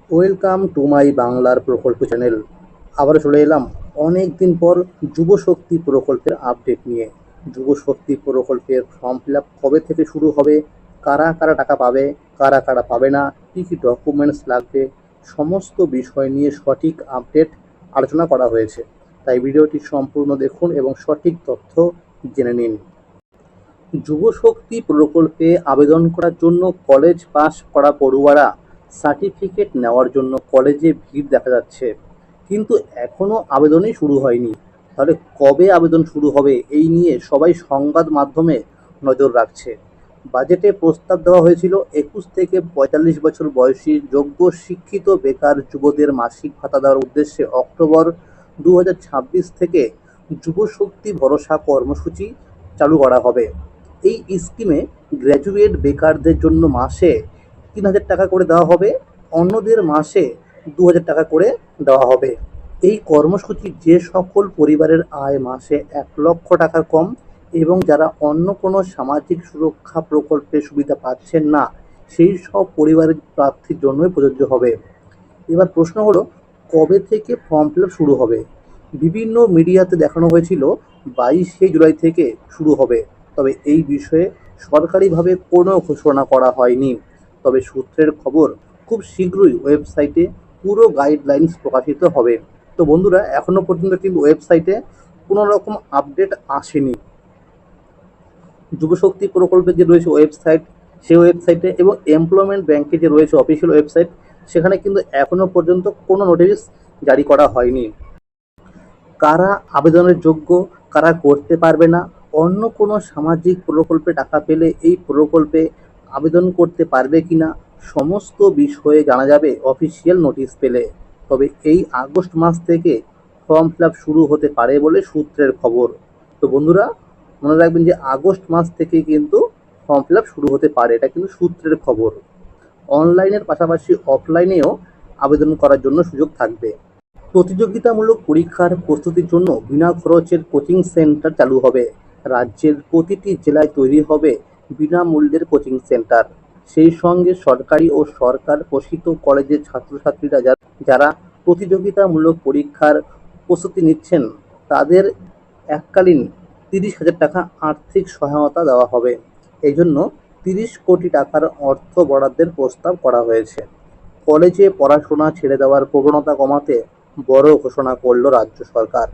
Welcome to my বাংলার প্রকল্প channel. আবার চলে এলাম অনেক দিন পর যুব শক্তি প্রকল্পের আপডেট নিয়ে। যুব শক্তি প্রকল্পের ফর্ম ফিল আপ কবে থেকে শুরু হবে, কারা কারা টাকা পাবে, কারা কারা পাবে না, কী কী ডকুমেন্টস লাগবে, সমস্ত বিষয় নিয়ে সঠিক আপডেট আলোচনা করা হয়েছে। তাই ভিডিওটি সম্পূর্ণ দেখুন এবং সঠিক তথ্য জেনে নিন। যুব শক্তি প্রকল্পে আবেদন করার জন্য কলেজ পাস করা পড়ুয়ারা সার্টিফিকেট নেওয়ার জন্য কলেজে ভিড় দেখা যাচ্ছে, কিন্তু এখনও আবেদনই শুরু হয়নি। তাহলে কবে আবেদন শুরু হবে এই নিয়ে সবাই সংবাদ মাধ্যমে নজর রাখছে। বাজেটে প্রস্তাব দেওয়া হয়েছিল 21 থেকে 45 বছর বয়সী যোগ্য শিক্ষিত বেকার যুবদের মাসিক ভাতা দেওয়ার উদ্দেশ্যে অক্টোবর 2026 থেকে যুব শক্তি ভরসা কর্মসূচি চালু করা হবে। এই স্কিমে গ্র্যাজুয়েট বেকারদের জন্য মাসে 3,000 টাকা করে দেওয়া হবে, অন্যদের মাসে 2,000 টাকা করে দেওয়া হবে। এই কর্মসূচি যে সকল পরিবারের আয় মাসে 1 লক্ষ টাকার কম এবং যারা অন্য কোনো সামাজিক সুরক্ষা প্রকল্পের সুবিধা পাচ্ছেন না, সেই সব পরিবারের প্রার্থীর জন্যই প্রযোজ্য হবে। এবার প্রশ্ন হলো, কবে থেকে ফর্ম ফিল আপ শুরু হবে? বিভিন্ন মিডিয়াতে দেখানো হয়েছিল 22শে জুলাই থেকে শুরু হবে, তবে এই বিষয়ে সরকারিভাবে কোনো ঘোষণা করা হয়নি। তবে সূত্রের খবর, খুব শীঘ্রই ওয়েবসাইটে পুরো গাইডলাইন্স প্রকাশিত হবে। তো বন্ধুরা, এখনও পর্যন্ত কিন্তু ওয়েবসাইটে কোনো রকম আপডেট আসেনি। যুবশক্তি প্রকল্পের যে রয়েছে ওয়েবসাইট, সেই ওয়েবসাইটে এবং এমপ্লয়মেন্ট ব্যাংকে যে রয়েছে অফিসিয়াল ওয়েবসাইট, সেখানে কিন্তু এখনও পর্যন্ত কোনো নোটিশ জারি করা হয়নি। কারা আবেদনের যোগ্য, কারা করতে পারবে না, অন্য কোনো সামাজিক প্রকল্পে টাকা পেলে এই প্রকল্পে আবেদন করতে পারবে কিনা, সমস্ত বিষয়ে জানা যাবে অফিসিয়াল নোটিশ পেলে। তবে এই আগস্ট মাস থেকে ফর্ম ফিল আপ শুরু হতে পারে বলে সূত্রের খবর। তো বন্ধুরা, মনে রাখবেন যে আগস্ট মাস থেকে কিন্তু ফর্ম ফিল আপ শুরু হতে পারে, এটা কিন্তু সূত্রের খবর। অনলাইনের পাশাপাশি অফলাইনেও আবেদন করার জন্য সুযোগ থাকবে। প্রতিযোগিতামূলক পরীক্ষার প্রস্তুতির জন্য বিনা খরচের কোচিং সেন্টার চালু হবে। রাজ্যের প্রতিটি জেলায় তৈরি হবে বিনামূল্যের কোচিং সেন্টার। সেই সঙ্গে সরকারি ও সরকার পোষিত কলেজের ছাত্রছাত্রীরা যারা প্রতিযোগিতামূলক পরীক্ষার প্রস্তুতি নিচ্ছেন, তাদের এককালীন 30,000 টাকা আর্থিক সহায়তা দেওয়া হবে। এই জন্য 30 কোটি টাকার অর্থ বরাদ্দের প্রস্তাব করা হয়েছে। কলেজে পড়াশোনা ছেড়ে দেওয়ার প্রবণতা কমাতে বড় ঘোষণা করল রাজ্য সরকার।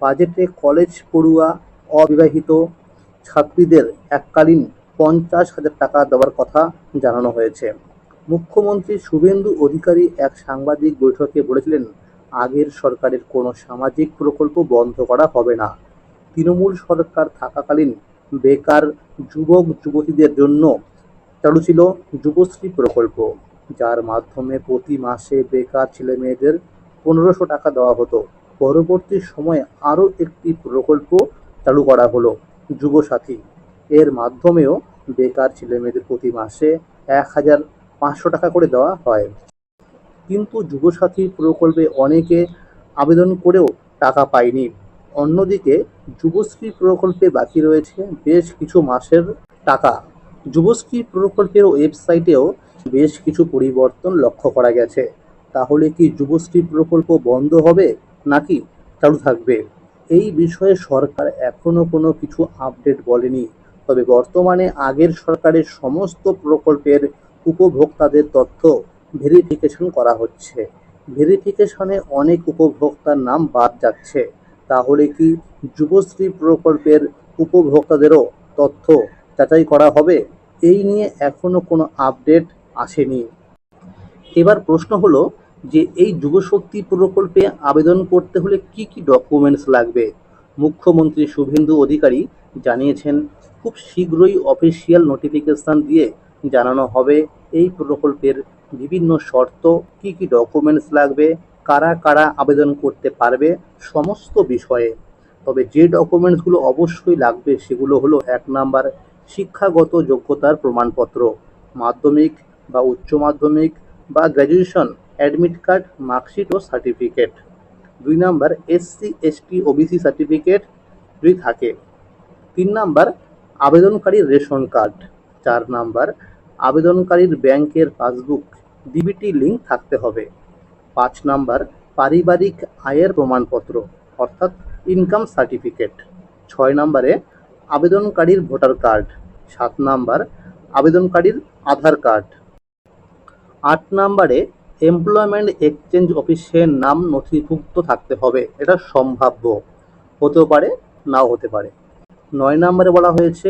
বাজেটে কলেজ পড়ুয়া অবিবাহিত ছাত্রীদের এককালীন 50,000 টাকা দেওয়ার কথা জানানো হয়েছে। মুখ্যমন্ত্রী শুভেন্দু অধিকারী এক সাংবাদিক বৈঠকে বলেছিলেন, আগের সরকারের কোনো সামাজিক প্রকল্প বন্ধ করা হবে না। তৃণমূল সরকার থাকাকালীন বেকার যুবক যুবতীদের জন্য চালু ছিল যুবশ্রী প্রকল্প, যার মাধ্যমে প্রতি মাসে বেকার ছেলেমেয়েদের 1500 টাকা দেওয়া হতো। পরবর্তী সময়ে আরও একটি প্রকল্প চালু করা হলো, যুবসাথী। এর মাধ্যমেও বেকার ছেলেমেয়েদের প্রতি মাসে 1,500 টাকা করে দেওয়া হয়। কিন্তু যুবসাথী প্রকল্পে অনেকে আবেদন করেও টাকা পায়নি। অন্যদিকে যুবশ্রী প্রকল্পে বাকি রয়েছে বেশ কিছু মাসের টাকা। যুবশ্রী প্রকল্পের ওয়েবসাইটেও বেশ কিছু পরিবর্তন লক্ষ্য করা গেছে। তাহলে কি যুবশ্রী প্রকল্প বন্ধ হবে নাকি চালু থাকবে? এই বিষয়ে সরকার এখনও কোনো কিছু আপডেট বলেনি। তবে বর্তমানে আগের সরকারের সমস্ত প্রকল্পের উপভোক্তাদের তথ্য ভেরিফিকেশন করা হচ্ছে। ভেরিফিকেশনে অনেক উপভোক্তার নাম বাদ যাচ্ছে। তাহলে কি যুবশ্রী প্রকল্পের উপভোক্তাদেরও তথ্য যাচাই করা হবে? এই নিয়ে এখনও কোনো আপডেট আসেনি। এবার প্রশ্ন হলো যে এই যুবশক্তি প্রকল্পে আবেদন করতে হলে কি কি ডকুমেন্টস লাগবে? মুখ্যমন্ত্রী শুভেন্দু অধিকারী জানিয়েছেন, খুব শীঘ্রই অফিসিয়াল নোটিফিকেশন দিয়ে জানানো হবে এই প্রকল্পের বিভিন্ন শর্ত, কি কি ডকুমেন্টস লাগবে, কারা কারা আবেদন করতে পারবে, সমস্ত বিষয়ে। তবে যে ডকুমেন্টসগুলো অবশ্যই লাগবে সেগুলো হলো, 1 নাম্বার, শিক্ষাগত যোগ্যতার প্রমাণপত্র, মাধ্যমিক বা উচ্চ মাধ্যমিক বা গ্র্যাজুয়েশন, অ্যাডমিট কার্ড, মার্কশিট ও certificate. 2 number, SC ST OBC certificate যদি থাকে। 3 নাম্বার, আবেদনকারীর রেশন কার্ড। 4 নাম্বার, আবেদনকারীর ব্যাংকের পাসবুক ডিবিটি লিঙ্ক থাকতে হবে। 5 নাম্বার পারিবারিক আয়ের প্রমাণপত্র অর্থাৎ ইনকাম সার্টিফিকেট। 6 নাম্বারে আবেদনকারীর ভোটার কার্ড। 7 নাম্বার আবেদনকারীর আধার কার্ড। 8 নাম্বারে এমপ্লয়মেন্ট এক্সচেঞ্জ অফিসের নাম নথিভুক্ত থাকতে হবে। এটা সম্ভাব্য, হতেও পারে নাও হতে পারে। 9 নাম্বারে বলা হয়েছে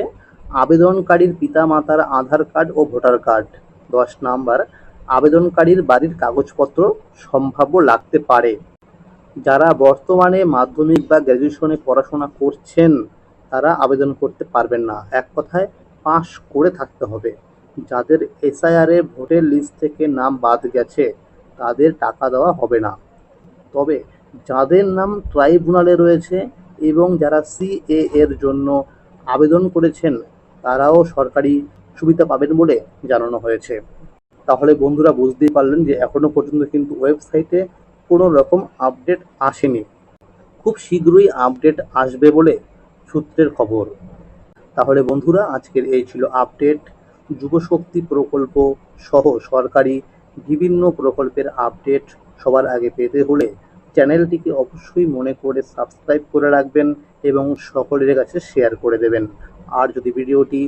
আবেদনকারীর পিতামাতার আধার কার্ড ও ভোটার কার্ড। 10 নাম্বার আবেদনকারীর বাড়ির কাগজপত্র সম্ভাব্য লাগতে পারে। যারা বর্তমানে মাধ্যমিক বা গ্র্যাজুয়েশনে পড়াশোনা করছেন তারা আবেদন করতে পারবেন না, এক কথায় পাস করে থাকতে হবে। যাদের এসআইআরে ভোটের লিস্ট থেকে নাম বাদ গেছে তাদের টাকা দেওয়া হবে না। তবে যাদের নাম ট্রাইব্যুনালে রয়েছে এবং যারা সিএ এর জন্য আবেদন করেছেন তারাও সরকারি সুবিধা পাবেন বলে জানানো হয়েছে। তাহলে বন্ধুরা বুঝতেই পারলেন যে এখনো পর্যন্ত কিন্তু ওয়েবসাইটে কোনো রকম আপডেট আসেনি। খুব শীঘ্রই আপডেট আসবে বলে সূত্রের খবর। তাহলে বন্ধুরা আজকের এই ছিল আপডেট। যুবশক্তি প্রকল্প সহ সরকারি বিভিন্ন প্রকল্পের আপডেট সবার আগে পেতে হলে চ্যানেলটিকে অবশ্যই মনে করে সাবস্ক্রাইব করে রাখবেন এবং সকলের কাছে শেয়ার করে দেবেন। আর যদি ভিডিওটি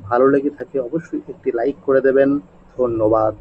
ভালো লেগে থাকে অবশ্যই একটি লাইক করে দেবেন। ধন্যবাদ।